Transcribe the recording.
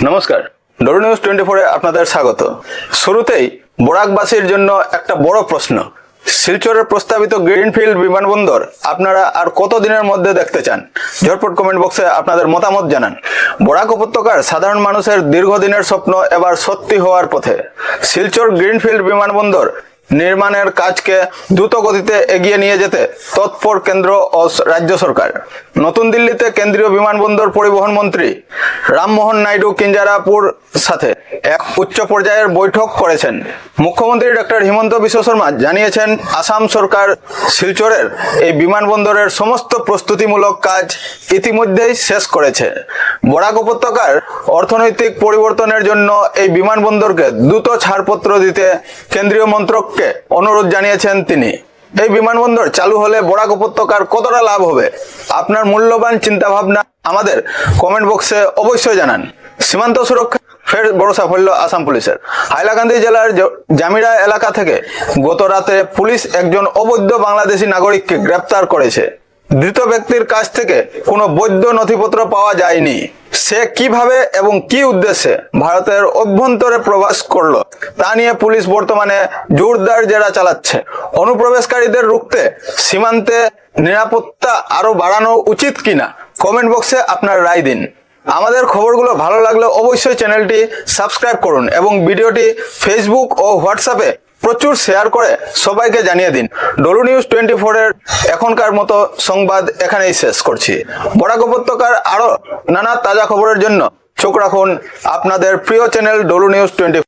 নমস্কার, ডোরো নিউজ 24-এ আপনাদের স্বাগত। শুরুতেই বরাকবাসীর জন্য একটা বড় প্রশ্ন। শিলচরের প্রস্তাবিত গ্রিনফিল্ড বিমানবন্দর আপনারা আর কতদিনের মধ্যে দেখতে চান? ঝটপট কমেন্ট বক্সে আপনাদের মতামত জানান। বরাক উপত্যকার সাধারণ মানুষের দীর্ঘদিনের স্বপ্ন এবার সত্যি হওয়ার পথে। শিলচর গ্রিনফিল্ড বিমানবন্দর নির্মাণের কাজকে দ্রুত গতিতে এগিয়ে নিয়ে যেতে তৎপর কেন্দ্র ও রাজ্য সরকার। নতুন দিল্লিতে কেন্দ্রীয় বিমানবন্দর পরিবহন মন্ত্রী রামমোহন নাইডু কিঞ্জারাপুর সাথে এক উচ্চ পর্যায়ের বৈঠক করেছেন। মুখ্যমন্ত্রী ডক্টর হিমন্ত বিশ্ব শর্মা জানিয়েছেন, আসাম সরকার শিলচরের এই বিমানবন্দরের সমস্ত প্রস্তুতিমূলক কাজ ইতিমধ্যেই শেষ করেছে। বরাক উপত্যকার অর্থনৈতিক পরিবর্তনের জন্য এই বিমানবন্দরকে দ্রুত ছাড়পত্র দিতে কেন্দ্রীয় মন্ত্রককে অনুরোধ জানিয়েছেন তিনি। এই বিমানবন্দর চালু হলে বরাক উপত্যকার কতটা লাভ হবে? আপনার মূল্যবান চিন্তাভাবনা আমাদের কমেন্ট বক্সে অবশ্যই জানান। সীমান্ত সুরক্ষা ফের বড় সাফল্য আসাম পুলিশের। হাইলাকান্দি জেলার জামিরা এলাকা থেকে গত রাতে পুলিশ একজন অবৈধ বাংলাদেশি নাগরিককে গ্রেপ্তার করেছে। ধৃত ব্যক্তির কাছ থেকে কোনো বৈধ নথিপত্র পাওয়া যায়নি। সে কিভাবে এবং কি উদ্দেশ্যে ভারতের অভ্যন্তরে প্রবেশ করলো তা নিয়ে পুলিশ বর্তমানে জোরদার জেরা চালাচ্ছে। অনুপ্রবেশকারীদের রুখতে সীমান্তে নিরাপত্তা আরো বাড়ানো উচিত কিনা কমেন্ট বক্সে আপনার রায় দিন। আমাদের খবরগুলো ভালো লাগলে অবশ্যই চ্যানেলটি সাবস্ক্রাইব করুন এবং ভিডিওটি ফেসবুক ও হোয়াটসঅ্যাপে প্রচুর শেয়ার করে সবাইকে জানিয়ে দিন। ডোরো নিউজ 24-এর এখনকার মতো সংবাদ এখানেই শেষ করছি। বরাক উপত্যকার আরো নানা তাজা খবরের জন্য চোখ রাখুন আপনাদের প্রিয় চ্যানেল ডোরো নিউজ 24।